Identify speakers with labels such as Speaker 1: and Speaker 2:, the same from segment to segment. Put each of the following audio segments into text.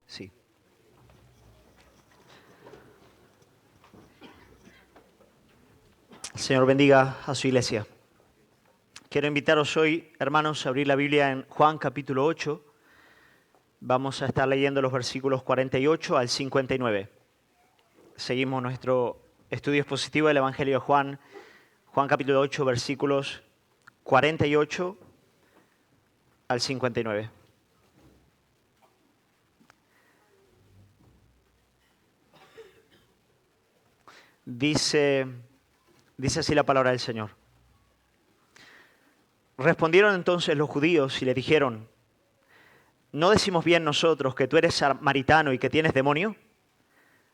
Speaker 1: Sí. El Señor bendiga a su iglesia. Quiero invitaros hoy, hermanos, a abrir la Biblia en Juan capítulo 8. Vamos a estar leyendo los versículos 48 al 59. Seguimos nuestro estudio expositivo del Evangelio de Juan. Juan capítulo 8, versículos 48 al 59. Dice así la palabra del Señor. Respondieron entonces los judíos y le dijeron: ¿no decimos bien nosotros que tú eres samaritano y que tienes demonio?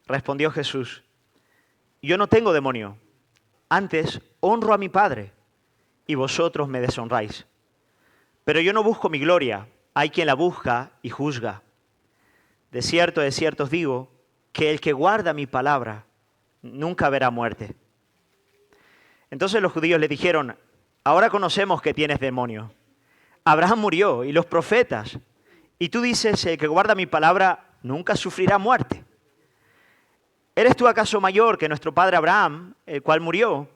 Speaker 1: Respondió Jesús: yo no tengo demonio, antes honro a mi Padre, y vosotros me deshonráis. Pero yo no busco mi gloria, hay quien la busca y juzga. De cierto os digo, que el que guarda mi palabra nunca verá muerte. Entonces los judíos le dijeron: ahora conocemos que tienes demonio. Abraham murió y los profetas, y tú dices: el que guarda mi palabra nunca sufrirá muerte. ¿Eres tú acaso mayor que nuestro padre Abraham, el cual murió?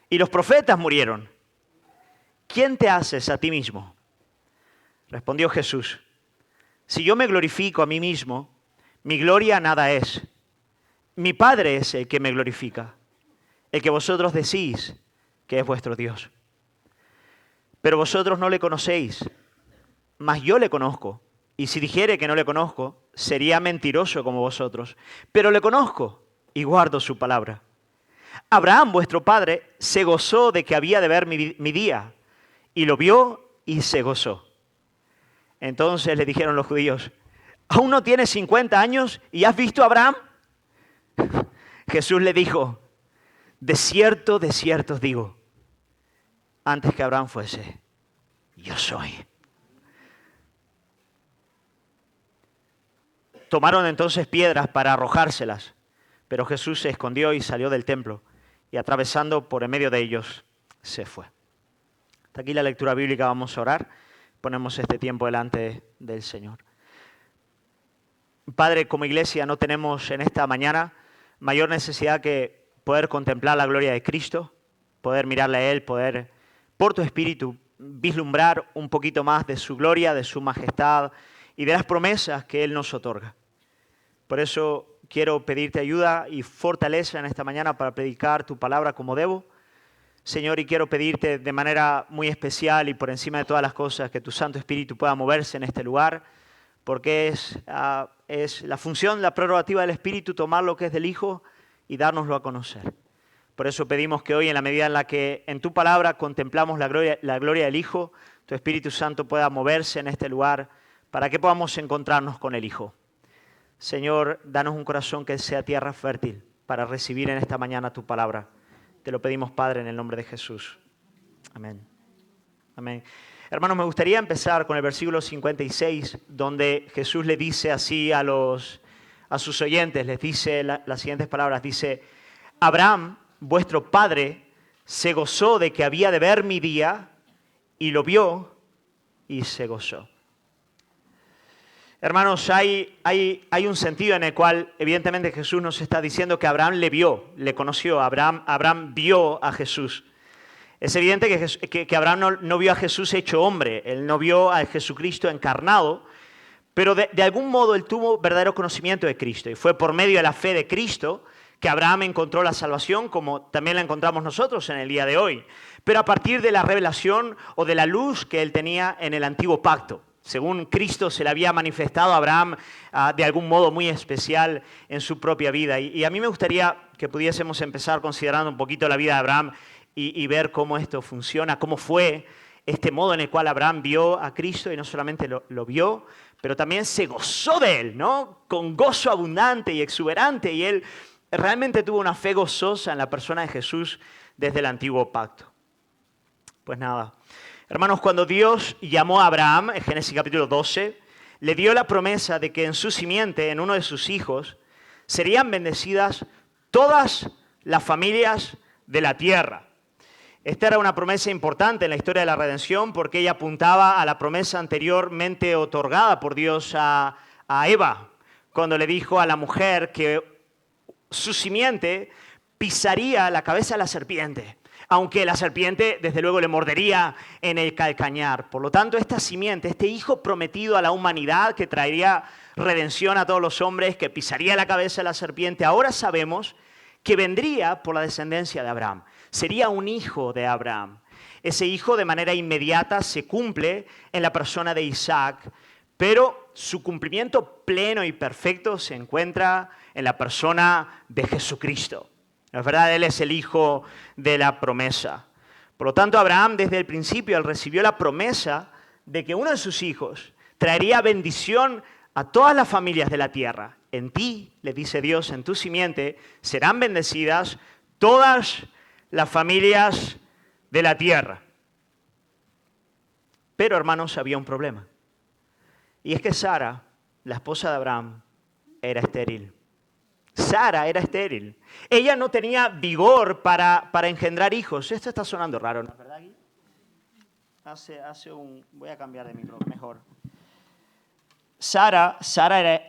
Speaker 1: Y los profetas murieron. ¿Quién te haces a ti mismo? Respondió Jesús: si yo me glorifico a mí mismo, mi gloria nada es. Mi Padre es el que me glorifica, el que vosotros decís que es vuestro Dios. Pero vosotros no le conocéis, mas yo le conozco. Y si dijere que no le conozco, sería mentiroso como vosotros. Pero le conozco y guardo su palabra. Abraham, vuestro padre, se gozó de que había de ver mi día, y lo vio y se gozó. Entonces le dijeron los judíos: ¿aún no tienes 50 años y has visto a Abraham? Jesús le dijo: de cierto os digo, antes que Abraham fuese, yo soy. Tomaron entonces piedras para arrojárselas, pero Jesús se escondió y salió del templo, y atravesando por en medio de ellos, se fue. Hasta aquí la lectura bíblica. Vamos a orar. Ponemos este tiempo delante del Señor. Padre, como iglesia no tenemos en esta mañana mayor necesidad que poder contemplar la gloria de Cristo, poder mirarle a Él, poder, por tu Espíritu, vislumbrar un poquito más de su gloria, de su majestad y de las promesas que Él nos otorga. Por eso quiero pedirte ayuda y fortaleza en esta mañana para predicar tu palabra como debo. Señor, y quiero pedirte de manera muy especial y por encima de todas las cosas que tu Santo Espíritu pueda moverse en este lugar, porque es la función, la prerrogativa del Espíritu tomar lo que es del Hijo y dárnoslo a conocer. Por eso pedimos que hoy, en la medida en la que en tu palabra contemplamos la gloria del Hijo, tu Espíritu Santo pueda moverse en este lugar para que podamos encontrarnos con el Hijo. Señor, danos un corazón que sea tierra fértil para recibir en esta mañana tu palabra. Te lo pedimos, Padre, en el nombre de Jesús. Amén. Amén. Hermanos, me gustaría empezar con el versículo 56, donde Jesús le dice así a sus oyentes, les dice las siguientes palabras. Dice: Abraham, vuestro padre, se gozó de que había de ver mi día, y lo vio y se gozó. Hermanos, hay un sentido en el cual evidentemente Jesús nos está diciendo que Abraham le vio, le conoció. Abraham vio a Jesús. Es evidente que Abraham no vio a Jesús hecho hombre, él no vio a Jesucristo encarnado, pero de algún modo él tuvo verdadero conocimiento de Cristo, y fue por medio de la fe de Cristo que Abraham encontró la salvación, como también la encontramos nosotros en el día de hoy, pero a partir de la revelación o de la luz que él tenía en el antiguo pacto. Según Cristo se le había manifestado a Abraham de algún modo muy especial en su propia vida. Y a mí me gustaría que pudiésemos empezar considerando un poquito la vida de Abraham y ver cómo esto funciona, cómo fue este modo en el cual Abraham vio a Cristo, y no solamente lo vio, pero también se gozó de él, ¿no? Con gozo abundante y exuberante, y él realmente tuvo una fe gozosa en la persona de Jesús desde el antiguo pacto. Pues nada. Hermanos, cuando Dios llamó a Abraham, en Génesis capítulo 12, le dio la promesa de que en su simiente, en uno de sus hijos, serían bendecidas todas las familias de la tierra. Esta era una promesa importante en la historia de la redención porque ella apuntaba a la promesa anteriormente otorgada por Dios a Eva, cuando le dijo a la mujer que su simiente pisaría la cabeza de la serpiente, aunque la serpiente desde luego le mordería en el calcañar. Por lo tanto, esta simiente, este hijo prometido a la humanidad que traería redención a todos los hombres, que pisaría la cabeza de la serpiente, ahora sabemos que vendría por la descendencia de Abraham. Sería un hijo de Abraham. Ese hijo de manera inmediata se cumple en la persona de Isaac, pero su cumplimiento pleno y perfecto se encuentra en la persona de Jesucristo. Es verdad, Él es el hijo de la promesa. Por lo tanto, Abraham desde el principio, él recibió la promesa de que uno de sus hijos traería bendición a todas las familias de la tierra. En ti, le dice Dios, en tu simiente, serán bendecidas todas las familias de la tierra. Pero, hermanos, había un problema. Y es que Sara, la esposa de Abraham, era estéril. Sara era estéril. Ella no tenía vigor para engendrar hijos. Esto está sonando raro, ¿no es verdad, Gui? Voy a cambiar de micro, mejor. Sara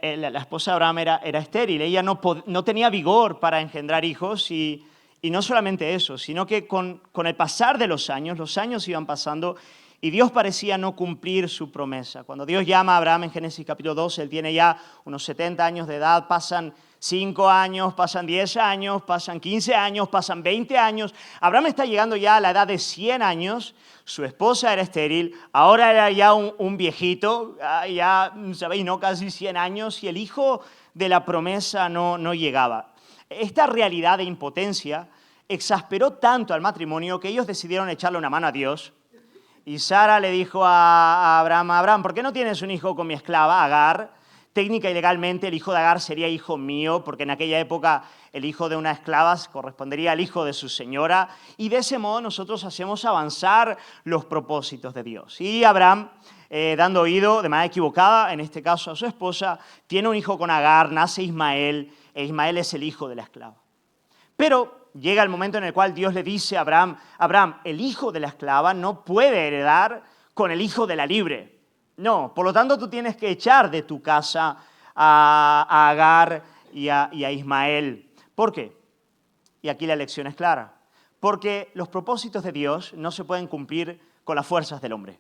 Speaker 1: la esposa de Abraham, era estéril. Ella no tenía vigor para engendrar hijos y no solamente eso, sino que con el pasar de los años iban pasando y Dios parecía no cumplir su promesa. Cuando Dios llama a Abraham en Génesis capítulo 2, él tiene ya unos 70 años de edad, pasan 5 años, pasan 10 años, pasan 15 años, pasan 20 años. Abraham está llegando ya a la edad de 100 años, su esposa era estéril, ahora era ya un viejito, ya, sabéis, ¿no? Casi 100 años, y el hijo de la promesa no llegaba. Esta realidad de impotencia exasperó tanto al matrimonio que ellos decidieron echarle una mano a Dios. Y Sara le dijo a Abraham, ¿por qué no tienes un hijo con mi esclava, Agar? Técnica y legalmente el hijo de Agar sería hijo mío, porque en aquella época el hijo de una esclava correspondería al hijo de su señora, y de ese modo nosotros hacemos avanzar los propósitos de Dios. Y Abraham, dando oído de manera equivocada, en este caso a su esposa, tiene un hijo con Agar, nace Ismael, e Ismael es el hijo de la esclava. Pero llega el momento en el cual Dios le dice a Abraham, el hijo de la esclava no puede heredar con el hijo de la libre. No, por lo tanto tú tienes que echar de tu casa a Agar y a Ismael. ¿Por qué? Y aquí la lección es clara. Porque los propósitos de Dios no se pueden cumplir con las fuerzas del hombre.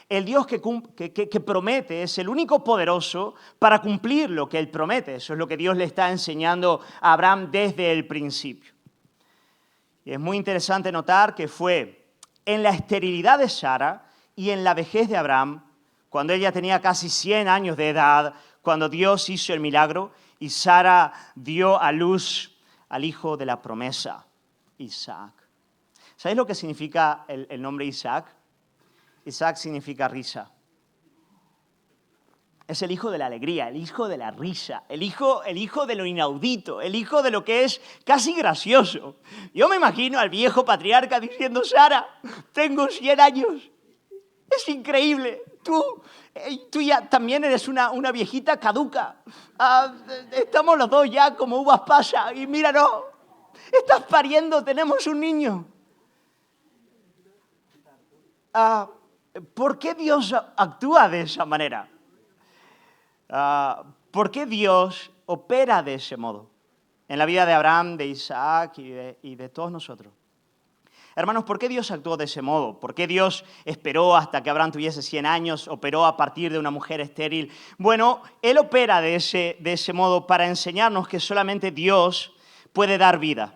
Speaker 1: El Dios que promete es el único poderoso para cumplir lo que Él promete. Eso es lo que Dios le está enseñando a Abraham desde el principio. Y es muy interesante notar que fue en la esterilidad de Sara y en la vejez de Abraham, cuando ella tenía casi 100 años de edad, cuando Dios hizo el milagro y Sara dio a luz al hijo de la promesa, Isaac. ¿Sabéis lo que significa el nombre Isaac? Isaac significa risa. Es el hijo de la alegría, el hijo de la risa, el hijo de lo inaudito, el hijo de lo que es casi gracioso. Yo me imagino al viejo patriarca diciendo, Sara, tengo 100 años, es increíble, tú ya también eres una viejita caduca. Estamos los dos ya como uvas pasas y mira, no, estás pariendo, tenemos un niño. ¿Por qué Dios actúa de esa manera? ¿Por qué Dios opera de ese modo en la vida de Abraham, de Isaac y de todos nosotros? Hermanos, ¿por qué Dios actuó de ese modo? ¿Por qué Dios esperó hasta que Abraham tuviese 100 años? ¿Operó a partir de una mujer estéril? Bueno, Él opera de ese modo para enseñarnos que solamente Dios puede dar vida.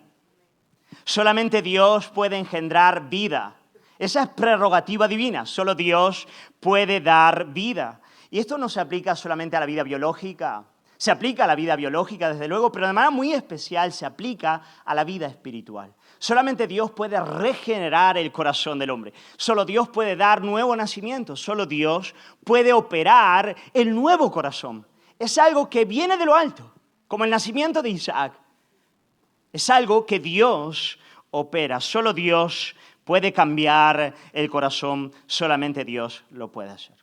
Speaker 1: Solamente Dios puede engendrar vida. Esa es prerrogativa divina. Solo Dios puede dar vida. Y esto no se aplica solamente a la vida biológica. Se aplica a la vida biológica, desde luego, pero de manera muy especial se aplica a la vida espiritual. Solamente Dios puede regenerar el corazón del hombre. Solo Dios puede dar nuevo nacimiento. Solo Dios puede operar el nuevo corazón. Es algo que viene de lo alto, como el nacimiento de Isaac. Es algo que Dios opera. Solo Dios puede cambiar el corazón, solamente Dios lo puede hacer.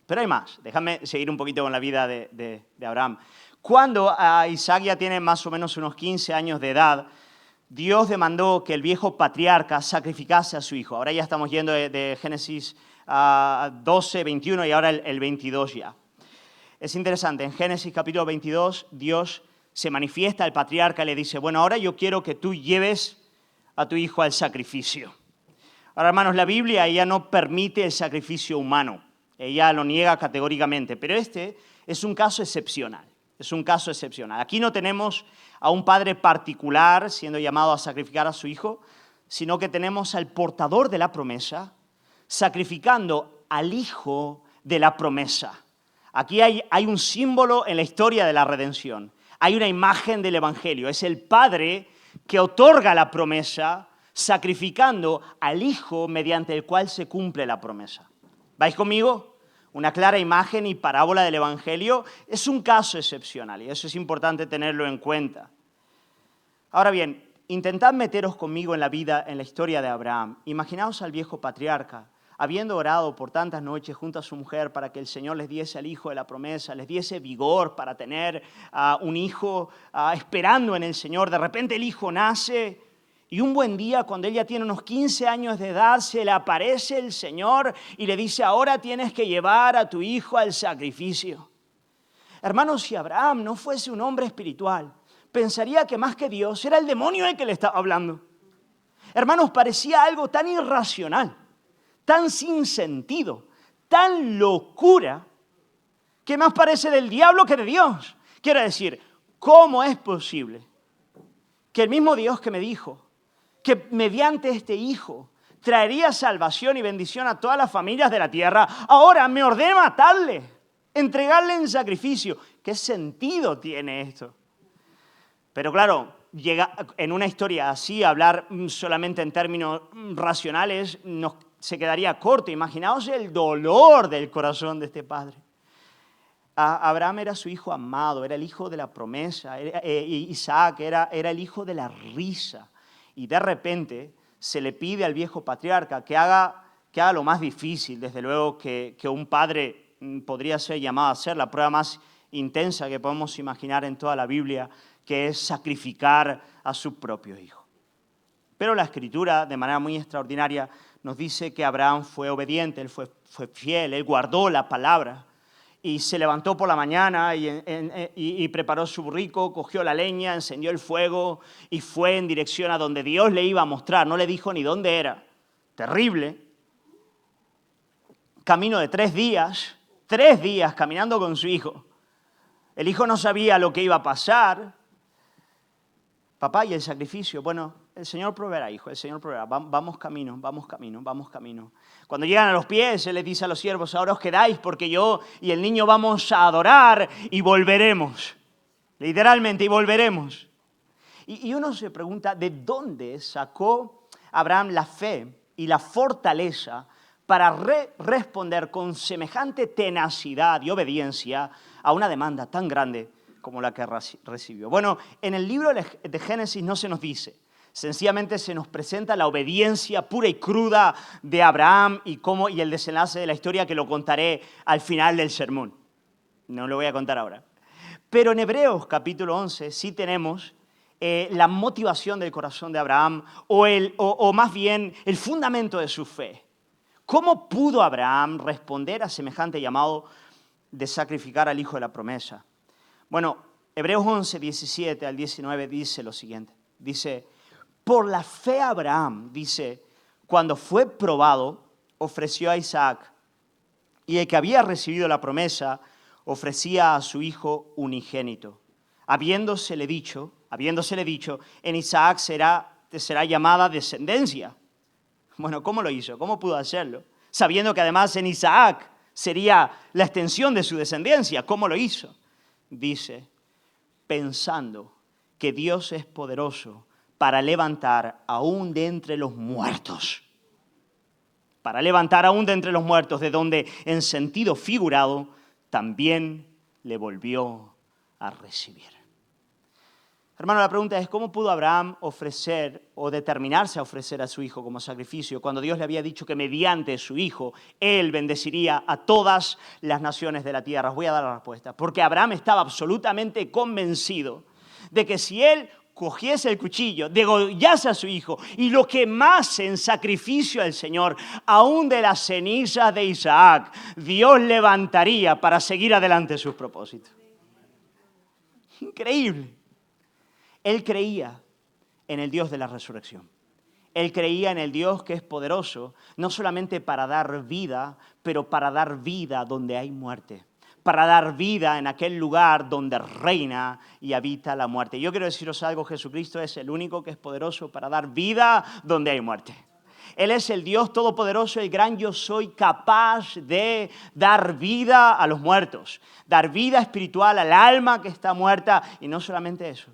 Speaker 2: Pero hay más. Déjame seguir un poquito con la vida de Abraham. Cuando Isaac ya tiene más o menos unos 15 años de edad, Dios demandó que el viejo patriarca sacrificase a su hijo. Ahora ya estamos yendo de Génesis 12, 21 y ahora el 22 ya. Es interesante, en Génesis capítulo 22, Dios se manifiesta al patriarca y le dice, bueno, ahora yo quiero que tú lleves a tu hijo al sacrificio. Ahora, hermanos, la Biblia ya no permite el sacrificio humano. Ella lo niega categóricamente, pero este es un caso excepcional. Es un caso excepcional. Aquí no tenemos a un padre particular siendo llamado a sacrificar a su hijo, sino que tenemos al portador de la promesa sacrificando al hijo de la promesa. Aquí hay un símbolo en la historia de la redención. Hay una imagen del Evangelio. Es el padre que otorga la promesa sacrificando al hijo mediante el cual se cumple la promesa. ¿Vais conmigo? Una clara imagen y parábola del Evangelio. Es un caso excepcional y eso es importante tenerlo en cuenta. Ahora bien, intentad meteros conmigo en la vida, en la historia de Abraham. Imaginaos al viejo patriarca, habiendo orado por tantas noches junto a su mujer para que el Señor les diese al hijo de la promesa, les diese vigor para tener un hijo esperando en el Señor. De repente el hijo nace. Y un buen día, cuando él ya tiene unos 15 años de edad, se le aparece el Señor y le dice, ahora tienes que llevar a tu hijo al sacrificio. Hermanos, si Abraham no fuese un hombre espiritual, pensaría que más que Dios era el demonio el que le estaba hablando. Hermanos, parecía algo tan irracional, tan sin sentido, tan locura, que más parece del diablo que de Dios. Quiero decir, ¿cómo es posible que el mismo Dios que me dijo que mediante este hijo traería salvación y bendición a todas las familias de la tierra, ahora me ordena matarle, entregarle en sacrificio? ¿Qué sentido tiene esto? Pero claro, llega en una historia así, hablar solamente en términos racionales se quedaría corto. Imaginaos el dolor del corazón de este padre. Abraham era su hijo amado, era el hijo de la promesa. Isaac era el hijo de la risa. Y de repente se le pide al viejo patriarca que haga lo más difícil, desde luego, que un padre podría ser llamado a hacer, la prueba más intensa que podemos imaginar en toda la Biblia, que es sacrificar a su propio hijo. Pero la Escritura, de manera muy extraordinaria, nos dice que Abraham fue obediente, él fue fiel, él guardó la palabra. Y se levantó por la mañana y preparó su burrico, cogió la leña, encendió el fuego y fue en dirección a donde Dios le iba a mostrar. No le dijo ni dónde era. Terrible. Camino de 3 días caminando con su hijo. El hijo no sabía lo que iba a pasar. Papá, ¿y el sacrificio? Bueno, el Señor proveerá, hijo, el Señor proveerá. Vamos camino. Cuando llegan a los pies, Él les dice a los siervos, ahora os quedáis porque yo y el niño vamos a adorar y volveremos. Literalmente, y volveremos. Y uno se pregunta, ¿de dónde sacó Abraham la fe y la fortaleza para responder con semejante tenacidad y obediencia a una demanda tan grande como la que recibió? Bueno, en el libro de Génesis no se nos dice. Sencillamente se nos presenta la obediencia pura y cruda de Abraham y el desenlace de la historia, que lo contaré al final del sermón. No lo voy a contar ahora. Pero en Hebreos capítulo 11 sí tenemos la motivación del corazón de Abraham o más bien el fundamento de su fe. ¿Cómo pudo Abraham responder a semejante llamado de sacrificar al hijo de la promesa? Bueno, Hebreos 11, 17 al 19 dice lo siguiente. Dice, por la fe Abraham, dice, cuando fue probado, ofreció a Isaac. Y el que había recibido la promesa, ofrecía a su hijo unigénito. Habiéndosele dicho, en Isaac te será llamada descendencia. Bueno, ¿cómo lo hizo? ¿Cómo pudo hacerlo? Sabiendo que además en Isaac sería la extensión de su descendencia. ¿Cómo lo hizo? Dice, pensando que Dios es poderoso para levantar aún de entre los muertos. Para levantar aún de entre los muertos, de donde en sentido figurado también le volvió a recibir. Hermano, la pregunta es, ¿cómo pudo Abraham ofrecer o determinarse a ofrecer a su hijo como sacrificio cuando Dios le había dicho que mediante su hijo él bendeciría a todas las naciones de la tierra? Os voy a dar la respuesta. Porque Abraham estaba absolutamente convencido de que si él cogiese el cuchillo, degollase a su hijo y lo quemase en sacrificio al Señor, aún de las cenizas de Isaac, Dios levantaría para seguir adelante sus propósitos. Increíble. Él creía en el Dios de la resurrección. Él creía en el Dios que es poderoso, no solamente para dar vida, pero para dar vida donde hay muerte. Para dar vida en aquel lugar donde reina y habita la muerte. Yo quiero deciros algo, Jesucristo es el único que es poderoso para dar vida donde hay muerte. Él es el Dios todopoderoso, el gran yo soy, capaz de dar vida a los muertos, dar vida espiritual al alma que está muerta, y no solamente eso.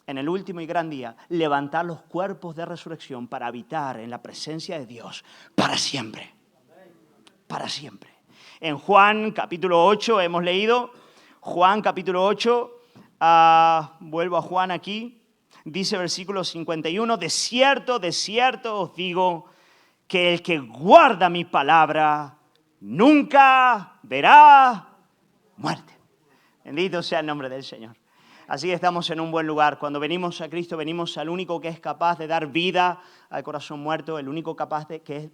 Speaker 2: En el último y gran día, levantar los cuerpos de resurrección para habitar en la presencia de Dios para siempre. Para siempre. En Juan capítulo 8 hemos leído, Juan capítulo 8, vuelvo a Juan aquí, dice versículo 51, de cierto os digo que el que guarda mi palabra nunca verá muerte. Bendito sea el nombre del Señor. Así que estamos en un buen lugar. Cuando venimos a Cristo, venimos al único que es capaz de dar vida al corazón muerto, el único que es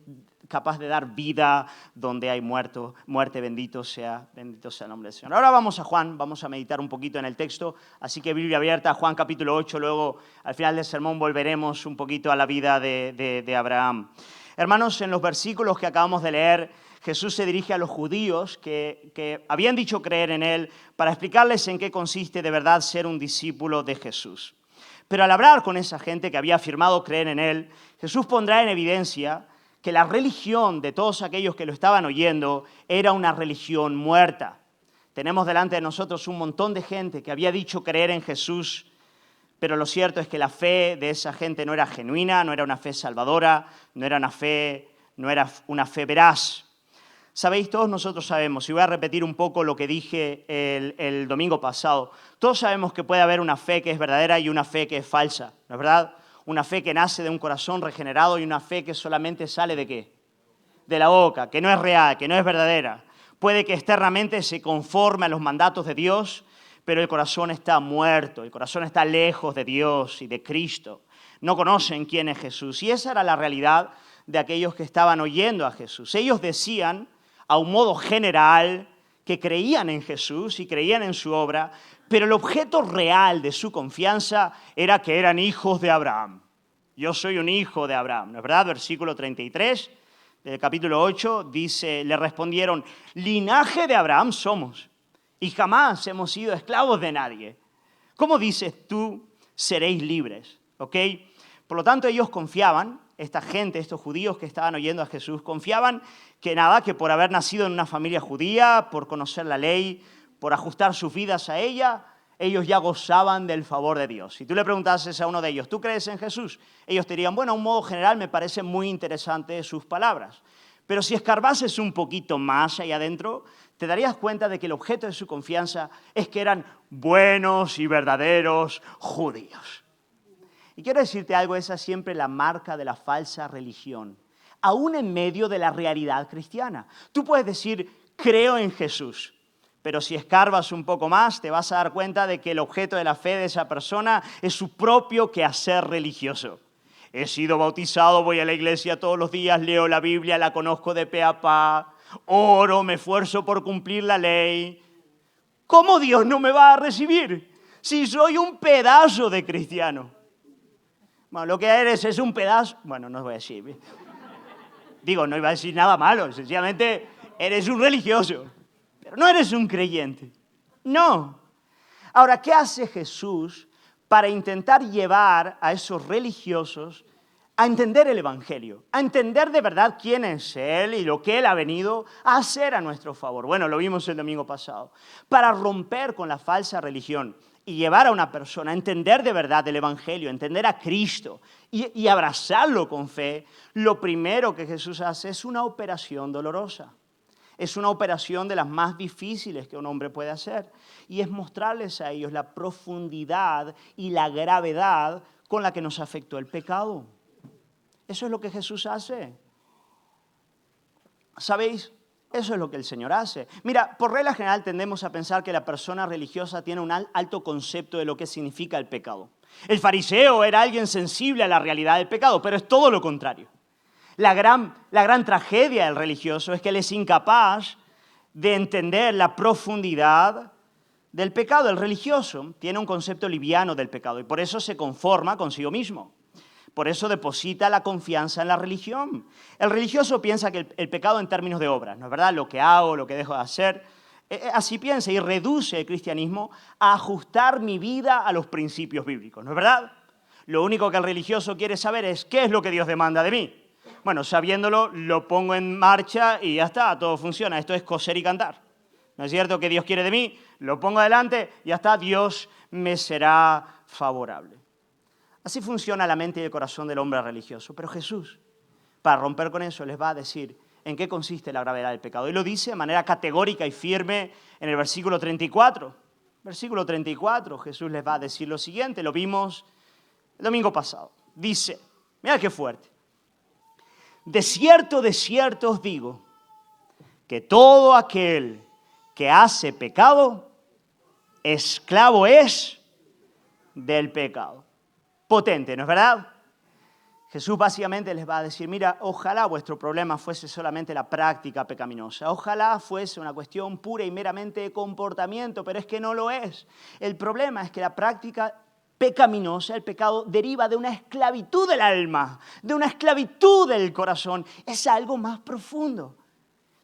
Speaker 2: capaz de dar vida donde hay muerte. Bendito sea el nombre del Señor. Ahora vamos a Juan, vamos a meditar un poquito en el texto. Así que Biblia abierta, Juan capítulo 8, luego al final del sermón volveremos un poquito a la vida de Abraham. Hermanos, en los versículos que acabamos de leer, Jesús se dirige a los judíos que habían dicho creer en Él para explicarles en qué consiste de verdad ser un discípulo de Jesús. Pero al hablar con esa gente que había afirmado creer en Él, Jesús pondrá en evidencia que la religión de todos aquellos que lo estaban oyendo era una religión muerta. Tenemos delante de nosotros un montón de gente que había dicho creer en Jesús, pero lo cierto es que la fe de esa gente no era genuina, no era una fe salvadora, no era una fe veraz. Sabéis, todos nosotros sabemos, y voy a repetir un poco lo que dije el domingo pasado, todos sabemos que puede haber una fe que es verdadera y una fe que es falsa, ¿no es verdad? Una fe que nace de un corazón regenerado y una fe que solamente sale ¿de qué? De la boca, que no es real, que no es verdadera. Puede que externamente se conforme a los mandatos de Dios, pero el corazón está muerto, el corazón está lejos de Dios y de Cristo. No conocen quién es Jesús. Y esa era la realidad de aquellos que estaban oyendo a Jesús. Ellos decían, a un modo general, que creían en Jesús y creían en su obra, pero el objeto real de su confianza era que eran hijos de Abraham. Yo soy un hijo de Abraham, ¿no es verdad? Versículo 33 del capítulo 8 dice, le respondieron, linaje de Abraham somos y jamás hemos sido esclavos de nadie. ¿Cómo dices tú seréis libres? ¿Ok? Por lo tanto, ellos confiaban, esta gente, estos judíos que estaban oyendo a Jesús, confiaban que por haber nacido en una familia judía, por conocer la ley, por ajustar sus vidas a ella, ellos ya gozaban del favor de Dios. Si tú le preguntases a uno de ellos, ¿tú crees en Jesús? Ellos te dirían, bueno, a un modo general me parecen muy interesantes sus palabras. Pero si escarbases un poquito más allá adentro, te darías cuenta de que el objeto de su confianza es que eran buenos y verdaderos judíos. Y quiero decirte algo, esa es siempre la marca de la falsa religión, aún en medio de la realidad cristiana. Tú puedes decir, creo en Jesús, pero si escarbas un poco más, te vas a dar cuenta de que el objeto de la fe de esa persona es su propio quehacer religioso. He sido bautizado, voy a la iglesia todos los días, leo la Biblia, la conozco de pe a pa, oro, me esfuerzo por cumplir la ley. ¿Cómo Dios no me va a recibir si soy un pedazo de cristiano? Bueno, lo que eres es un pedazo... Bueno, no os voy a decir. Digo, no iba a decir nada malo. Sencillamente, eres un religioso. Pero no eres un creyente. No. Ahora, ¿qué hace Jesús para intentar llevar a esos religiosos a entender el Evangelio? A entender de verdad quién es Él y lo que Él ha venido a hacer a nuestro favor. Bueno, lo vimos el domingo pasado. Para romper con la falsa religión y llevar a una persona a entender de verdad el Evangelio, a entender a Cristo y abrazarlo con fe, lo primero que Jesús hace es una operación dolorosa. Es una operación de las más difíciles que un hombre puede hacer. Y es mostrarles a ellos la profundidad y la gravedad con la que nos afectó el pecado. Eso es lo que Jesús hace. ¿Sabéis? Eso es lo que el Señor hace. Mira, por regla general tendemos a pensar que la persona religiosa tiene un alto concepto de lo que significa el pecado. El fariseo era alguien sensible a la realidad del pecado, pero es todo lo contrario. La gran tragedia del religioso es que él es incapaz de entender la profundidad del pecado. El religioso tiene un concepto liviano del pecado y por eso se conforma consigo mismo. Por eso deposita la confianza en la religión. El religioso piensa que el pecado en términos de obras, ¿no es verdad? Lo que hago, lo que dejo de hacer. Así piensa y reduce el cristianismo a ajustar mi vida a los principios bíblicos, ¿no es verdad? Lo único que el religioso quiere saber es qué es lo que Dios demanda de mí. Bueno, sabiéndolo, lo pongo en marcha y ya está, todo funciona. Esto es coser y cantar. ¿No es cierto que Dios quiere de mí? Lo pongo adelante y ya está, Dios me será favorable. Así funciona la mente y el corazón del hombre religioso. Pero Jesús, para romper con eso, les va a decir en qué consiste la gravedad del pecado. Y lo dice de manera categórica y firme en el versículo 34. Versículo 34, Jesús les va a decir lo siguiente, lo vimos el domingo pasado. Dice, mira qué fuerte. De cierto os digo, que todo aquel que hace pecado, esclavo es del pecado. Potente, ¿no es verdad? Jesús básicamente les va a decir, mira, ojalá vuestro problema fuese solamente la práctica pecaminosa. Ojalá fuese una cuestión pura y meramente de comportamiento, pero es que no lo es. El problema es que la práctica pecaminosa, el pecado, deriva de una esclavitud del alma, de una esclavitud del corazón. Es algo más profundo.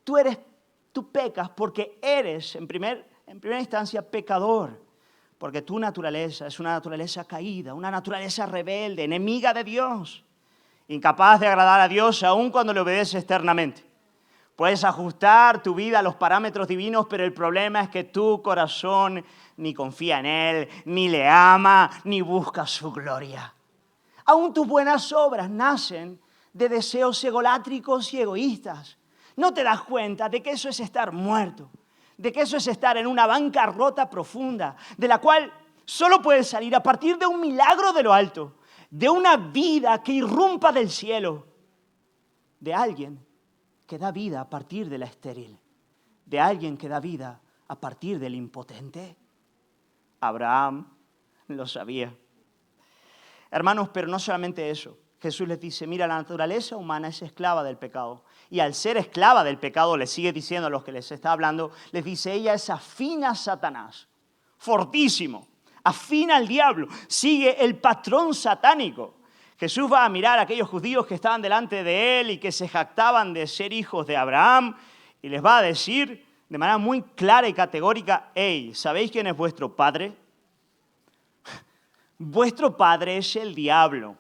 Speaker 2: Tú pecas porque eres, en primera instancia, pecador. Porque tu naturaleza es una naturaleza caída, una naturaleza rebelde, enemiga de Dios. Incapaz de agradar a Dios aun cuando le obedeces externamente. Puedes ajustar tu vida a los parámetros divinos, pero el problema es que tu corazón ni confía en Él, ni le ama, ni busca su gloria. Aún tus buenas obras nacen de deseos egolátricos y egoístas. No te das cuenta de que eso es estar muerto, de que eso es estar en una bancarrota profunda, de la cual solo puedes salir a partir de un milagro de lo alto, de una vida que irrumpa del cielo, de alguien que da vida a partir de la estéril, de alguien que da vida a partir del impotente. Abraham lo sabía. Hermanos, pero no solamente eso. Jesús les dice, mira, la naturaleza humana es esclava del pecado. Y al ser esclava del pecado, les sigue diciendo a los que les está hablando, les dice, ella es afín a Satanás, fortísimo, afín al diablo, sigue el patrón satánico. Jesús va a mirar a aquellos judíos que estaban delante de él y que se jactaban de ser hijos de Abraham y les va a decir de manera muy clara y categórica, hey, ¿sabéis quién es vuestro padre? Vuestro padre es el diablo.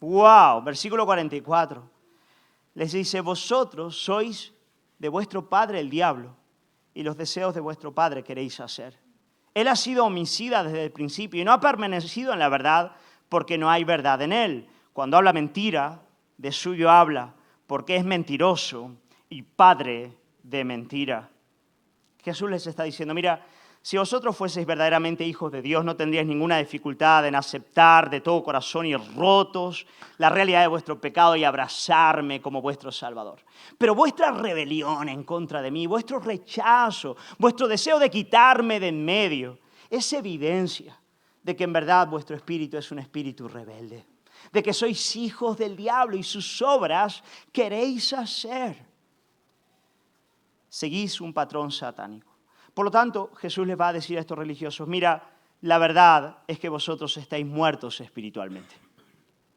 Speaker 2: ¡Wow! Versículo 44. Les dice, vosotros sois de vuestro padre el diablo y los deseos de vuestro padre queréis hacer. Él ha sido homicida desde el principio y no ha permanecido en la verdad porque no hay verdad en él. Cuando habla mentira, de suyo habla porque es mentiroso y padre de mentira. Jesús les está diciendo, mira, si vosotros fueseis verdaderamente hijos de Dios, no tendríais ninguna dificultad en aceptar de todo corazón y rotos la realidad de vuestro pecado y abrazarme como vuestro Salvador. Pero vuestra rebelión en contra de mí, vuestro rechazo, vuestro deseo de quitarme de en medio, es evidencia de que en verdad vuestro espíritu es un espíritu rebelde, de que sois hijos del diablo y sus obras queréis hacer. Seguís un patrón satánico. Por lo tanto, Jesús les va a decir a estos religiosos, mira, la verdad es que vosotros estáis muertos espiritualmente.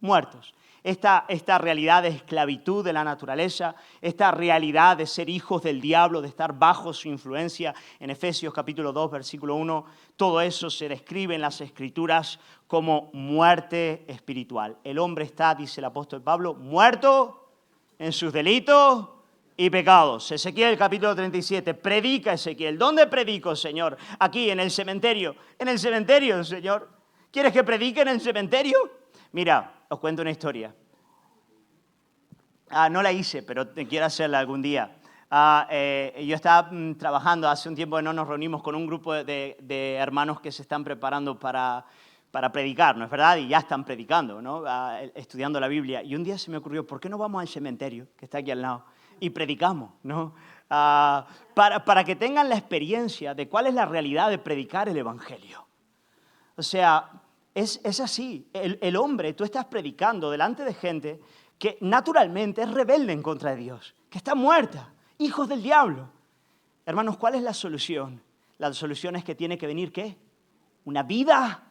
Speaker 2: Muertos. Esta realidad de esclavitud de la naturaleza, esta realidad de ser hijos del diablo, de estar bajo su influencia, en Efesios capítulo 2, versículo 1, todo eso se describe en las Escrituras como muerte espiritual. El hombre está, dice el apóstol Pablo, muerto en sus delitos y pecados. Ezequiel capítulo 37, predica Ezequiel. ¿Dónde predico, Señor? Aquí, en el cementerio. En el cementerio, Señor. ¿Quieres que predique en el cementerio? Mira, os cuento una historia. No la hice, pero quiero hacerla algún día. Yo estaba trabajando, hace un tiempo que no nos reunimos con un grupo de hermanos que se están preparando para predicar, ¿no es verdad? Y ya están predicando, ¿no? Estudiando la Biblia. Y un día se me ocurrió, ¿por qué no vamos al cementerio, que está aquí al lado, y predicamos, ¿no? Para que tengan la experiencia de cuál es la realidad de predicar el Evangelio. O sea, es así. El hombre, tú estás predicando delante de gente que naturalmente es rebelde en contra de Dios, que está muerta, hijos del diablo. Hermanos, ¿cuál es la solución? La solución es que tiene que venir, ¿qué? Una vida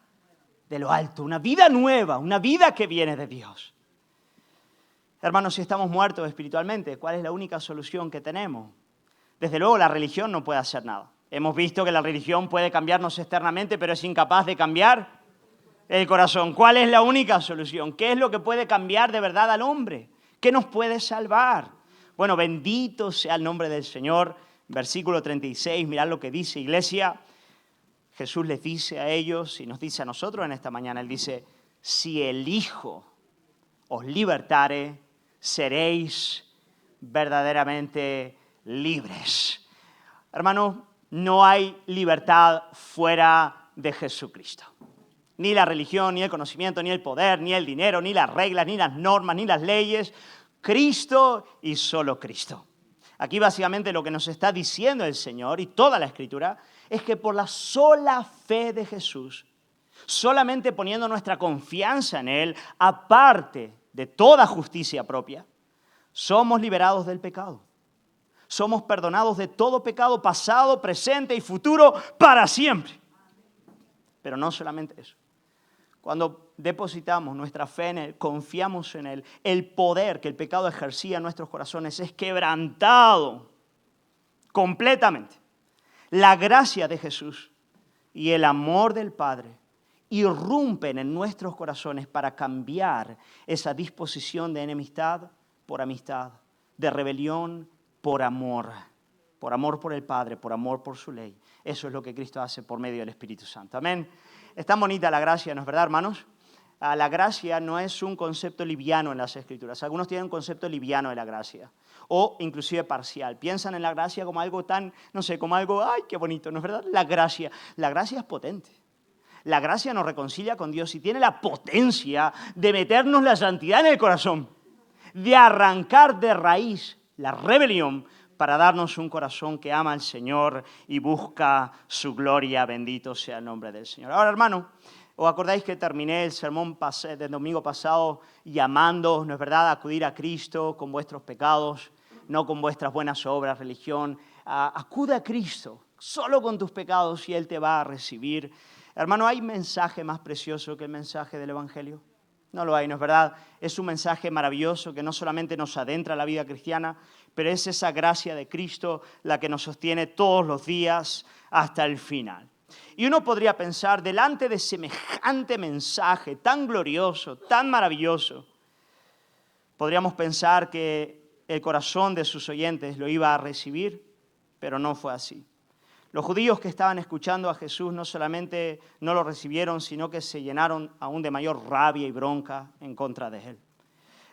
Speaker 2: de lo alto, una vida nueva, una vida que viene de Dios. Hermanos, si estamos muertos espiritualmente, ¿cuál es la única solución que tenemos? Desde luego, la religión no puede hacer nada. Hemos visto que la religión puede cambiarnos externamente, pero es incapaz de cambiar el corazón. ¿Cuál es la única solución? ¿Qué es lo que puede cambiar de verdad al hombre? ¿Qué nos puede salvar? Bueno, bendito sea el nombre del Señor. Versículo 36, mirad lo que dice, iglesia. Jesús les dice a ellos y nos dice a nosotros en esta mañana, Él dice, si el Hijo os libertare, seréis verdaderamente libres. Hermanos, no hay libertad fuera de Jesucristo. Ni la religión, ni el conocimiento, ni el poder, ni el dinero, ni las reglas, ni las normas, ni las leyes. Cristo y solo Cristo. Aquí básicamente lo que nos está diciendo el Señor y toda la Escritura es que por la sola fe de Jesús, solamente poniendo nuestra confianza en Él, aparte de toda justicia propia, somos liberados del pecado. Somos perdonados de todo pecado pasado, presente y futuro para siempre. Pero no solamente eso. Cuando depositamos nuestra fe en Él, confiamos en Él, el poder que el pecado ejercía en nuestros corazones es quebrantado completamente. La gracia de Jesús y el amor del Padre irrumpen en nuestros corazones para cambiar esa disposición de enemistad por amistad, de rebelión por amor por el Padre, por amor por su ley. Eso es lo que Cristo hace por medio del Espíritu Santo. Amén. Es tan bonita la gracia, ¿no es verdad, hermanos? La gracia no es un concepto liviano en las Escrituras. Algunos tienen un concepto liviano de la gracia, o inclusive parcial. Piensan en la gracia como algo tan, no sé, como algo, ¡ay, qué bonito! ¿No es verdad? La gracia es potente. La gracia nos reconcilia con Dios y tiene la potencia de meternos la santidad en el corazón, de arrancar de raíz la rebelión para darnos un corazón que ama al Señor y busca su gloria. Bendito sea el nombre del Señor. Ahora, hermano, ¿os acordáis que terminé el sermón del domingo pasado llamando, ¿no es verdad?, a acudir a Cristo con vuestros pecados, no con vuestras buenas obras, religión. Acude a Cristo, solo con tus pecados y Él te va a recibir. Hermano, ¿hay mensaje más precioso que el mensaje del Evangelio? No lo hay, ¿no es verdad? Es un mensaje maravilloso que no solamente nos adentra a la vida cristiana, pero es esa gracia de Cristo la que nos sostiene todos los días hasta el final. Y uno podría pensar, delante de semejante mensaje tan glorioso, tan maravilloso, podríamos pensar que el corazón de sus oyentes lo iba a recibir, pero no fue así. Los judíos que estaban escuchando a Jesús no solamente no lo recibieron, sino que se llenaron aún de mayor rabia y bronca en contra de Él.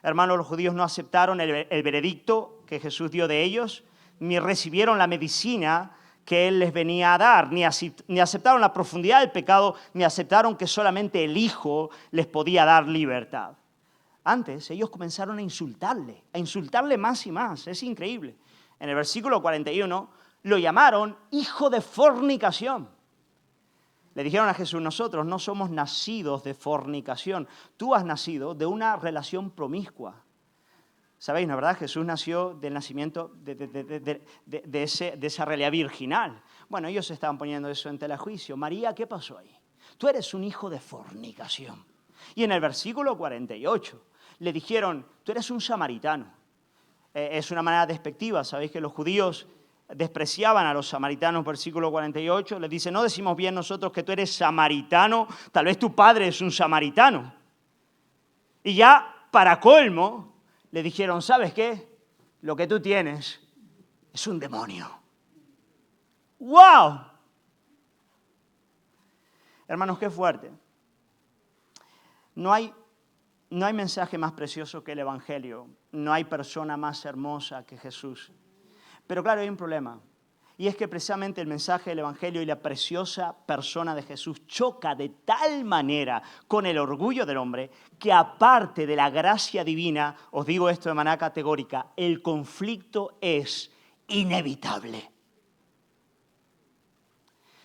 Speaker 2: Hermanos, los judíos no aceptaron el veredicto que Jesús dio de ellos, ni recibieron la medicina que Él les venía a dar, ni aceptaron la profundidad del pecado, ni aceptaron que solamente el Hijo les podía dar libertad. Antes, ellos comenzaron a insultarle más y más. Es increíble. En el versículo 41 lo llamaron hijo de fornicación. Le dijeron a Jesús, nosotros no somos nacidos de fornicación. Tú has nacido de una relación promiscua. ¿Sabéis, no es verdad? Jesús nació del nacimiento de esa realidad virginal. Bueno, ellos estaban poniendo eso en tela de juicio. María, ¿qué pasó ahí? Tú eres un hijo de fornicación. Y en el versículo 48 le dijeron, tú eres un samaritano. Es una manera despectiva. Sabéis que los judíos despreciaban a los samaritanos, versículo 48, les dice, no decimos bien nosotros que tú eres samaritano, tal vez tu padre es un samaritano. Y ya, para colmo, le dijeron, ¿sabes qué? Lo que tú tienes es un demonio. ¡Wow! Hermanos, qué fuerte. No hay mensaje más precioso que el Evangelio. No hay persona más hermosa que Jesús. Pero claro, hay un problema. Y es que precisamente el mensaje del Evangelio y la preciosa persona de Jesús choca de tal manera con el orgullo del hombre que aparte de la gracia divina, os digo esto de manera categórica, el conflicto es inevitable.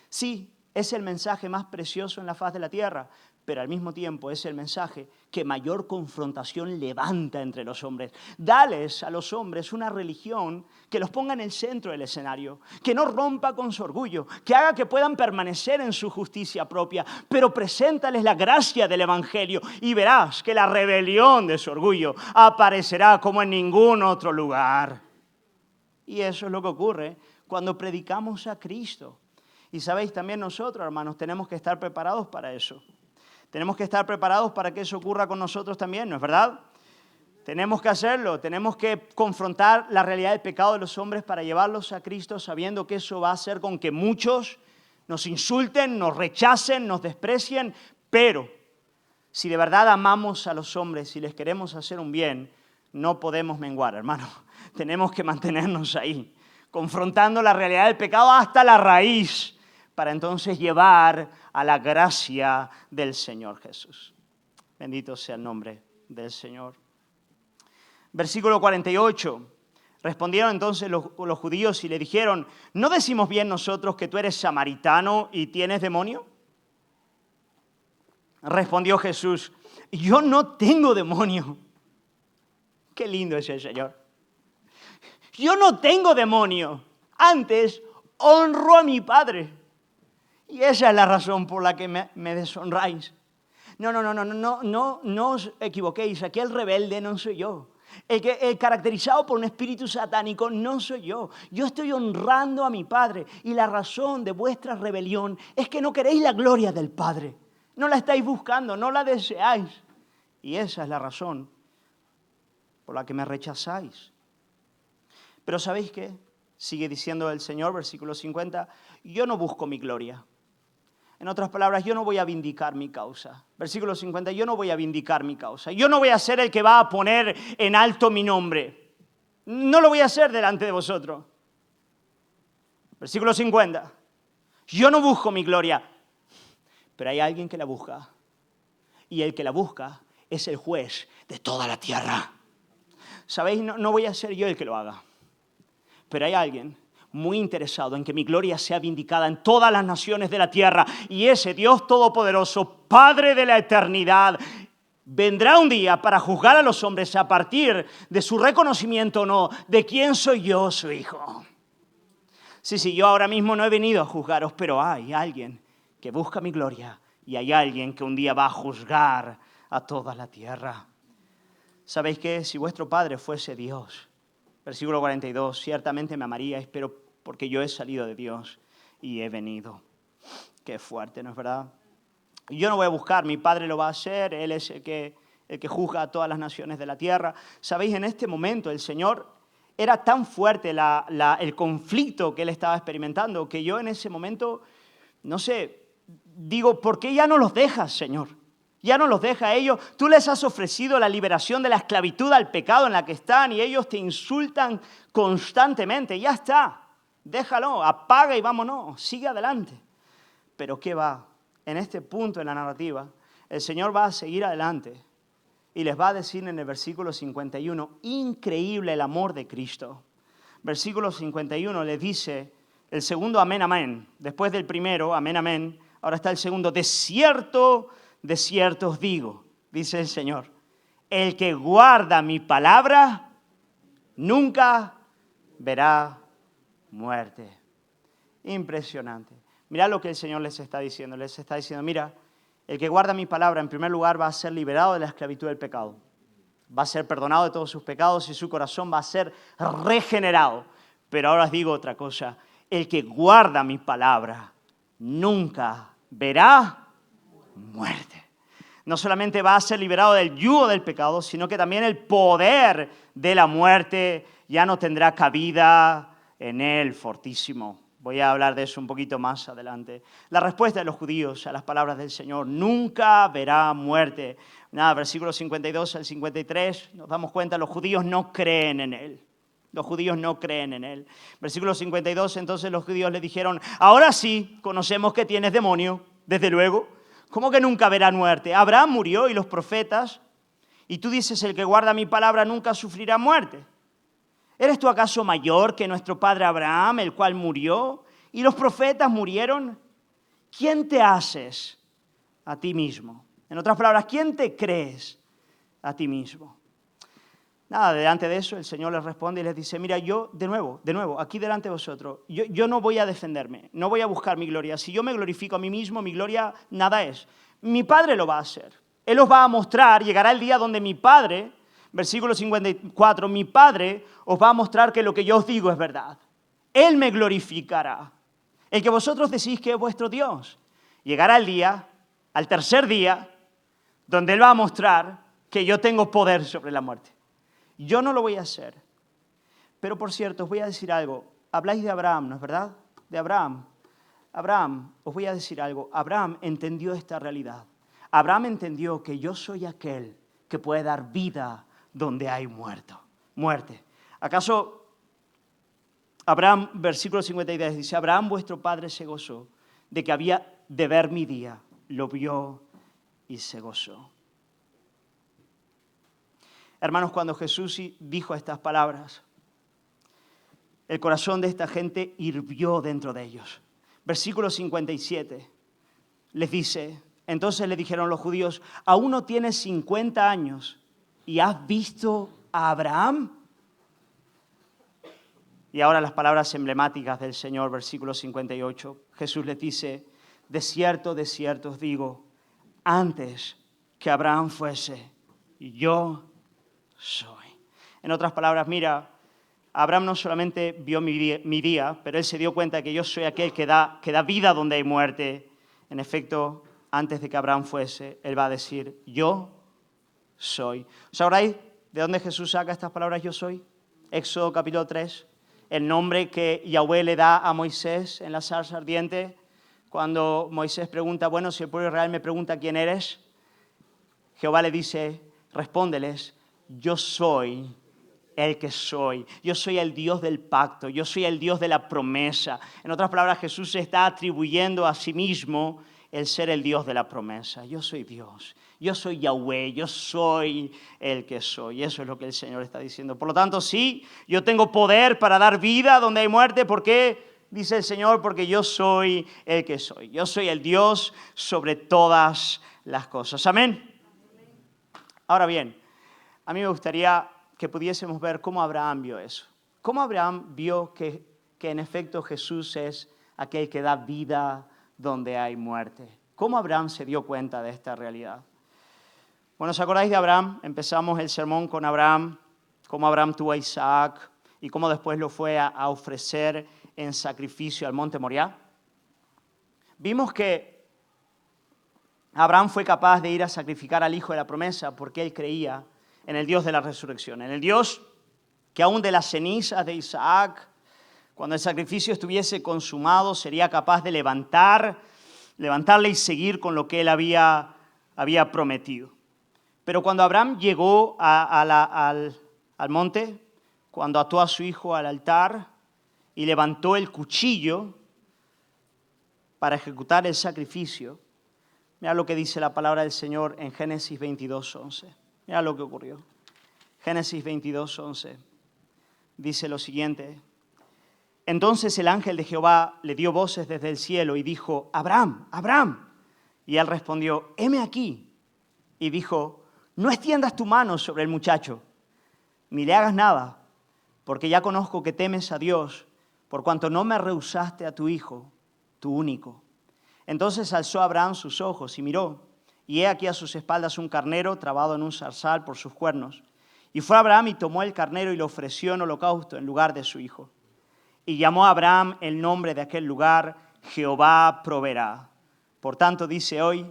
Speaker 2: Sí, es el mensaje más precioso en la faz de la tierra, pero al mismo tiempo es el mensaje que mayor confrontación levanta entre los hombres. Dales a los hombres una religión que los ponga en el centro del escenario, que no rompa con su orgullo, que haga que puedan permanecer en su justicia propia, pero preséntales la gracia del Evangelio y verás que la rebelión de su orgullo aparecerá como en ningún otro lugar. Y eso es lo que ocurre cuando predicamos a Cristo. Y sabéis, también nosotros, hermanos, tenemos que estar preparados para eso. Tenemos que estar preparados para que eso ocurra con nosotros también, ¿no es verdad? Tenemos que hacerlo, tenemos que confrontar la realidad del pecado de los hombres para llevarlos a Cristo, sabiendo que eso va a hacer con que muchos nos insulten, nos rechacen, nos desprecien, pero si de verdad amamos a los hombres y les queremos hacer un bien, no podemos menguar, hermano. Tenemos que mantenernos ahí, confrontando la realidad del pecado hasta la raíz, para entonces llevar a la gracia del Señor Jesús. Bendito sea el nombre del Señor. Versículo 48. Respondieron entonces los judíos y le dijeron, ¿no decimos bien nosotros que tú eres samaritano y tienes demonio? Respondió Jesús, yo no tengo demonio. Qué lindo es el Señor. Yo no tengo demonio. Antes honro a mi Padre. Y esa es la razón por la que me deshonráis. No os equivoquéis. Aquí el rebelde no soy yo. El caracterizado por un espíritu satánico no soy yo. Yo estoy honrando a mi Padre. Y la razón de vuestra rebelión es que no queréis la gloria del Padre. No la estáis buscando, no la deseáis. Y esa es la razón por la que me rechazáis. Pero ¿sabéis qué? Sigue diciendo el Señor, versículo 50, yo no busco mi gloria. En otras palabras, yo no voy a vindicar mi causa. Versículo 50, yo no voy a vindicar mi causa. Yo no voy a ser el que va a poner en alto mi nombre. No lo voy a hacer delante de vosotros. Versículo 50, yo no busco mi gloria, pero hay alguien que la busca. Y el que la busca es el juez de toda la tierra. ¿Sabéis? No voy a ser yo el que lo haga. Pero hay alguien muy interesado en que mi gloria sea vindicada en todas las naciones de la tierra. Y ese Dios Todopoderoso, Padre de la eternidad, vendrá un día para juzgar a los hombres a partir de su reconocimiento o no de quién soy yo, su hijo. Sí, yo ahora mismo no he venido a juzgaros, pero hay alguien que busca mi gloria y hay alguien que un día va a juzgar a toda la tierra. ¿Sabéis qué? Si vuestro Padre fuese Dios, versículo 42, ciertamente me amaríais, pero porque yo he salido de Dios y he venido. Qué fuerte, ¿no es verdad? Yo no voy a buscar, mi Padre lo va a hacer, Él es el que juzga a todas las naciones de la tierra. ¿Sabéis? En este momento el Señor era tan fuerte el conflicto que Él estaba experimentando, que yo en ese momento, no sé, digo, ¿por qué ya no los dejas, Señor? Ya no los deja a ellos. Tú les has ofrecido la liberación de la esclavitud al pecado en la que están y ellos te insultan constantemente. Ya está, déjalo, apaga y vámonos, sigue adelante. Pero ¿qué va? En este punto en la narrativa, el Señor va a seguir adelante y les va a decir en el versículo 51, increíble el amor de Cristo. Versículo 51 les dice el segundo amén, amén. Después del primero, amén, amén, ahora está el segundo, de cierto os digo, dice el Señor, el que guarda mi palabra nunca verá muerte. Impresionante. Mirad lo que el Señor les está diciendo. Les está diciendo, mira, el que guarda mi palabra en primer lugar va a ser liberado de la esclavitud del pecado. Va a ser perdonado de todos sus pecados y su corazón va a ser regenerado. Pero ahora os digo otra cosa. El que guarda mi palabra nunca verá muerte. No solamente va a ser liberado del yugo del pecado, sino que también el poder de la muerte ya no tendrá cabida en él, fortísimo. Voy a hablar de eso un poquito más adelante. La respuesta de los judíos a las palabras del Señor, nunca verá muerte. Nada, versículos 52 al 53, nos damos cuenta, los judíos no creen en él. Los judíos no creen en él. Versículo 52, entonces los judíos le dijeron, ahora sí, conocemos que tienes demonio, desde luego. ¿Cómo que nunca verá muerte? Abraham murió y los profetas, y tú dices, el que guarda mi palabra nunca sufrirá muerte. ¿Eres tú acaso mayor que nuestro padre Abraham, el cual murió, y los profetas murieron? ¿Quién te haces a ti mismo? En otras palabras, ¿quién te crees a ti mismo? Nada, delante de eso el Señor les responde y les dice, mira, yo de nuevo, aquí delante de vosotros, yo no voy a defenderme, no voy a buscar mi gloria. Si yo me glorifico a mí mismo, mi gloria nada es. Mi Padre lo va a hacer. Él os va a mostrar, llegará el día donde mi Padre, versículo 54, mi Padre os va a mostrar que lo que yo os digo es verdad. Él me glorificará. El que vosotros decís que es vuestro Dios. Llegará el día, al tercer día, donde Él va a mostrar que yo tengo poder sobre la muerte. Yo no lo voy a hacer. Pero por cierto, os voy a decir algo. Habláis de Abraham, ¿no es verdad? De Abraham. Abraham, os voy a decir algo. Abraham entendió esta realidad. Abraham entendió que yo soy aquel que puede dar vida donde hay muerte. ¿Acaso Abraham, versículo 53, dice, Abraham vuestro padre se gozó de que había de ver mi día, lo vio y se gozó? Hermanos, cuando Jesús dijo estas palabras, el corazón de esta gente hirvió dentro de ellos. Versículo 57 les dice, entonces le dijeron los judíos, ¿aún no tienes 50 años y has visto a Abraham? Y ahora las palabras emblemáticas del Señor, versículo 58. Jesús les dice, de cierto os digo, antes que Abraham fuese, yo soy. En otras palabras, mira, Abraham no solamente vio mi día, pero él se dio cuenta que yo soy aquel que da vida donde hay muerte. En efecto, antes de que Abraham fuese, él va a decir, yo soy. ¿Os acordáis de dónde Jesús saca estas palabras, yo soy? Éxodo capítulo 3. El nombre que Yahweh le da a Moisés en la zarza ardiente, cuando Moisés pregunta, bueno, si el pueblo de Israel me pregunta quién eres, Jehová le dice, respóndeles, yo soy el que soy. Yo soy el Dios del pacto, yo soy el Dios de la promesa. En otras palabras, Jesús se está atribuyendo a sí mismo el ser el Dios de la promesa. Yo soy Dios, yo soy Yahweh, yo soy el que soy. Eso es lo que el Señor está diciendo. Por lo tanto, sí, yo tengo poder para dar vida donde hay muerte. ¿Por qué? Dice el Señor, porque yo soy el que soy. Yo soy el Dios sobre todas las cosas. Amén. Ahora bien, a mí me gustaría que pudiésemos ver cómo Abraham vio eso. Cómo Abraham vio que en efecto Jesús es aquel que da vida donde hay muerte. ¿Cómo Abraham se dio cuenta de esta realidad? Bueno, ¿os acordáis de Abraham? Empezamos el sermón con Abraham, cómo Abraham tuvo a Isaac y cómo después lo fue a ofrecer en sacrificio al monte Moriah. Vimos que Abraham fue capaz de ir a sacrificar al hijo de la promesa porque él creía en el Dios de la resurrección, en el Dios que aún de las cenizas de Isaac, cuando el sacrificio estuviese consumado, sería capaz de levantarle y seguir con lo que él había prometido. Pero cuando Abraham llegó al monte, cuando ató a su hijo al altar y levantó el cuchillo para ejecutar el sacrificio, mira lo que dice la palabra del Señor en Génesis 22:11. Mira lo que ocurrió. Génesis 22:11 dice lo siguiente. Entonces el ángel de Jehová le dio voces desde el cielo y dijo, Abraham, Abraham. Y él respondió, heme aquí. Y dijo, no extiendas tu mano sobre el muchacho, ni le hagas nada, porque ya conozco que temes a Dios, por cuanto no me rehusaste a tu hijo, tu único. Entonces alzó Abraham sus ojos y miró, y he aquí a sus espaldas un carnero trabado en un zarzal por sus cuernos. Y fue Abraham y tomó el carnero y lo ofreció en holocausto en lugar de su hijo. Y llamó a Abraham el nombre de aquel lugar, Jehová proveerá. Por tanto dice hoy,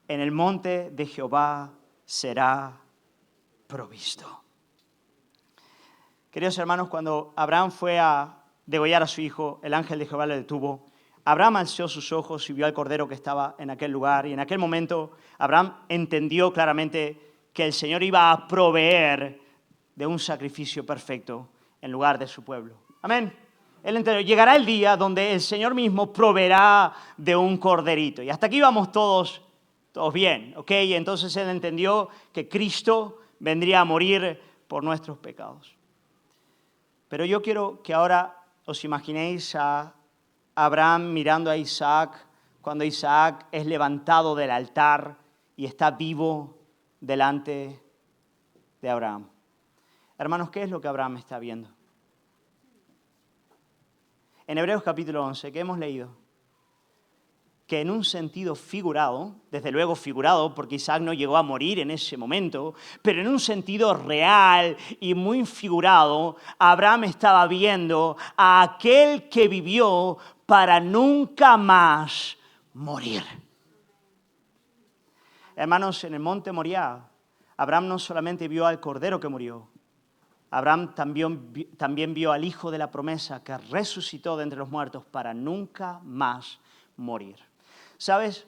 Speaker 2: en el monte de Jehová será provisto. Queridos hermanos, cuando Abraham fue a degollar a su hijo, el ángel de Jehová le detuvo. Abraham alzó sus ojos y vio al cordero que estaba en aquel lugar. Y en aquel momento Abraham entendió claramente que el Señor iba a proveer de un sacrificio perfecto en lugar de su pueblo. Amén. Él entendió, llegará el día donde el Señor mismo proveerá de un corderito. Y hasta aquí vamos todos bien, ¿ok? Y entonces él entendió que Cristo vendría a morir por nuestros pecados. Pero yo quiero que ahora os imaginéis a Abraham mirando a Isaac cuando Isaac es levantado del altar y está vivo delante de Abraham. Hermanos, ¿qué es lo que Abraham está viendo? En Hebreos capítulo 11, que hemos leído, que en un sentido figurado, desde luego figurado porque Isaac no llegó a morir en ese momento, pero en un sentido real y muy figurado, Abraham estaba viendo a aquel que vivió para nunca más morir. Hermanos, en el monte Moriah, Abraham no solamente vio al cordero que murió, Abraham también vio al Hijo de la promesa que resucitó de entre los muertos para nunca más morir. ¿Sabes?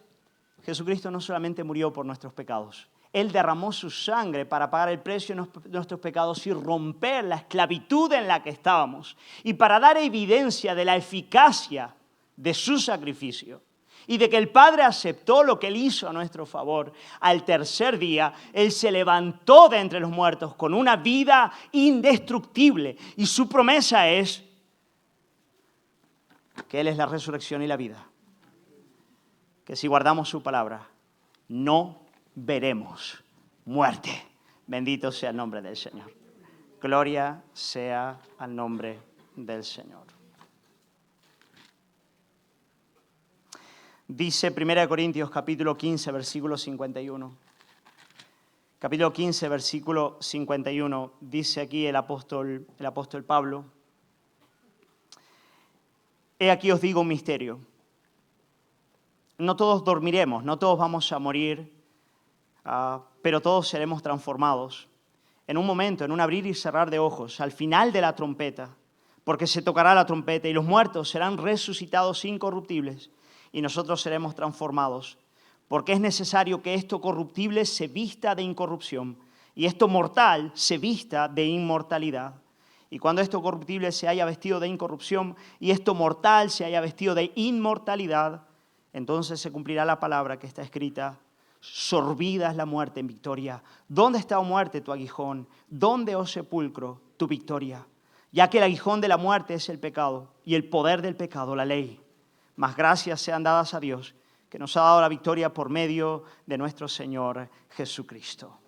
Speaker 2: Jesucristo no solamente murió por nuestros pecados. Él derramó su sangre para pagar el precio de nuestros pecados y romper la esclavitud en la que estábamos. Y para dar evidencia de la eficacia de su sacrificio y de que el Padre aceptó lo que Él hizo a nuestro favor, al tercer día Él se levantó de entre los muertos con una vida indestructible. Y su promesa es que Él es la resurrección y la vida. Que si guardamos su palabra, no veremos muerte. Bendito sea el nombre del Señor. Gloria sea al nombre del Señor. Dice 1 Corintios capítulo 15, versículo 51. Capítulo 15, versículo 51, dice aquí el apóstol Pablo: He aquí os digo un misterio. No todos dormiremos, no todos vamos a morir, pero todos seremos transformados. En un momento, en un abrir y cerrar de ojos, al final de la trompeta, porque se tocará la trompeta y los muertos serán resucitados incorruptibles y nosotros seremos transformados. Porque es necesario que esto corruptible se vista de incorrupción y esto mortal se vista de inmortalidad. Y cuando esto corruptible se haya vestido de incorrupción y esto mortal se haya vestido de inmortalidad, entonces se cumplirá la palabra que está escrita: sorbida es la muerte en victoria. ¿Dónde está, oh muerte, tu aguijón? ¿Dónde, oh sepulcro, tu victoria? Ya que el aguijón de la muerte es el pecado y el poder del pecado la ley. Mas gracias sean dadas a Dios, que nos ha dado la victoria por medio de nuestro Señor Jesucristo.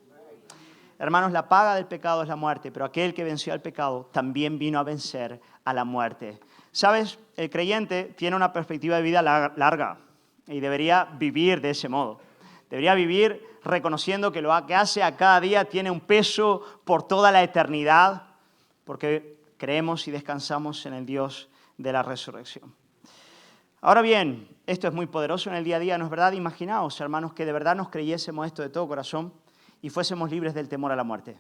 Speaker 2: Hermanos, la paga del pecado es la muerte, pero aquel que venció al pecado también vino a vencer a la muerte. ¿Sabes? El creyente tiene una perspectiva de vida larga y debería vivir de ese modo. Debería vivir reconociendo que lo que hace a cada día tiene un peso por toda la eternidad, porque creemos y descansamos en el Dios de la resurrección. Ahora bien, esto es muy poderoso en el día a día, ¿no es verdad? Imaginaos, hermanos, que de verdad nos creyésemos esto de todo corazón y fuésemos libres del temor a la muerte.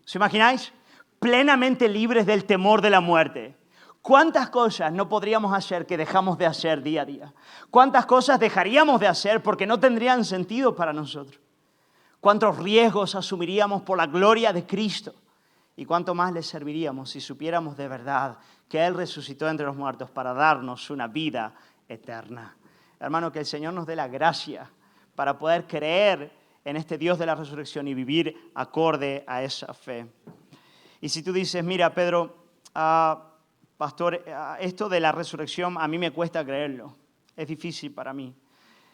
Speaker 2: ¿Os imagináis? Plenamente libres del temor de la muerte. ¿Cuántas cosas no podríamos hacer que dejamos de hacer día a día? ¿Cuántas cosas dejaríamos de hacer porque no tendrían sentido para nosotros? ¿Cuántos riesgos asumiríamos por la gloria de Cristo? ¿Y cuánto más le serviríamos si supiéramos de verdad que Él resucitó entre los muertos para darnos una vida eterna? Hermano, que el Señor nos dé la gracia para poder creer en este Dios de la resurrección y vivir acorde a esa fe. Y si tú dices: mira, Pedro, pastor, esto de la resurrección a mí me cuesta creerlo, es difícil para mí.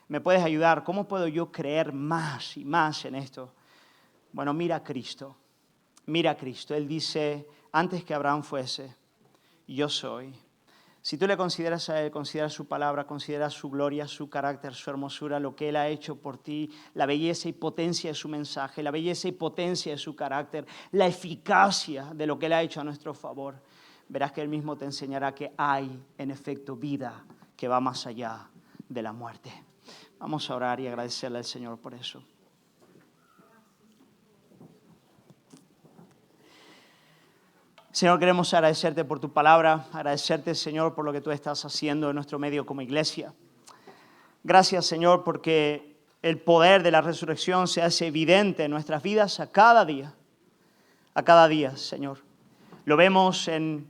Speaker 2: ¿Me puedes ayudar? ¿Cómo puedo yo creer más y más en esto? Bueno, mira a Cristo. Mira a Cristo. Él dice: antes que Abraham fuese, yo soy. Si tú le consideras a Él, consideras su palabra, consideras su gloria, su carácter, su hermosura, lo que Él ha hecho por ti, la belleza y potencia de su mensaje, la belleza y potencia de su carácter, la eficacia de lo que Él ha hecho a nuestro favor, verás que Él mismo te enseñará que hay, en efecto, vida que va más allá de la muerte. Vamos a orar y agradecerle al Señor por eso. Señor, queremos agradecerte por tu palabra, agradecerte, Señor, por lo que tú estás haciendo en nuestro medio como iglesia. Gracias, Señor, porque el poder de la resurrección se hace evidente en nuestras vidas a cada día, Señor. Lo vemos en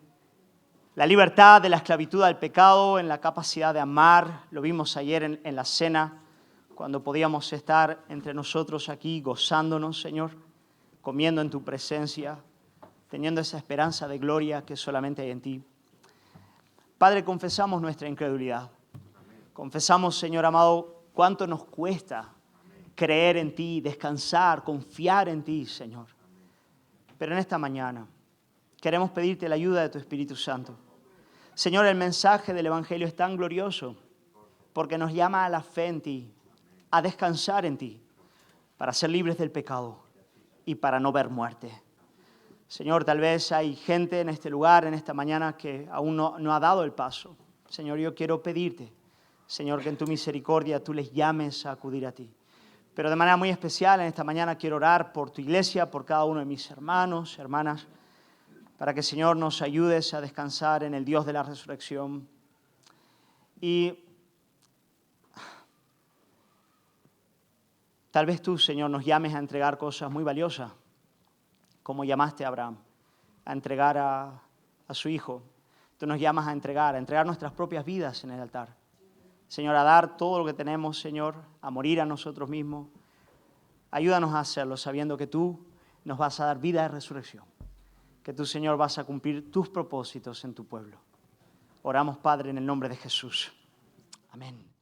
Speaker 2: la libertad de la esclavitud al pecado, en la capacidad de amar. Lo vimos ayer en la cena, cuando podíamos estar entre nosotros aquí gozándonos, Señor, comiendo en tu presencia, teniendo esa esperanza de gloria que solamente hay en ti. Padre, confesamos nuestra incredulidad. Confesamos, Señor amado, cuánto nos cuesta creer en ti, descansar, confiar en ti, Señor. Pero en esta mañana queremos pedirte la ayuda de tu Espíritu Santo. Señor, el mensaje del Evangelio es tan glorioso porque nos llama a la fe en ti, a descansar en ti, para ser libres del pecado y para no ver muerte. Señor, tal vez hay gente en este lugar, en esta mañana, que aún no ha dado el paso. Señor, yo quiero pedirte, Señor, que en tu misericordia tú les llames a acudir a ti. Pero de manera muy especial en esta mañana quiero orar por tu iglesia, por cada uno de mis hermanos, hermanas, para que, Señor, nos ayudes a descansar en el Dios de la resurrección. Y tal vez tú, Señor, nos llames a entregar cosas muy valiosas, como llamaste a Abraham, a entregar a su hijo. Tú nos llamas a entregar nuestras propias vidas en el altar. Señor, a dar todo lo que tenemos, Señor, a morir a nosotros mismos. Ayúdanos a hacerlo sabiendo que tú nos vas a dar vida de resurrección. Que tú, Señor, vas a cumplir tus propósitos en tu pueblo. Oramos, Padre, en el nombre de Jesús. Amén.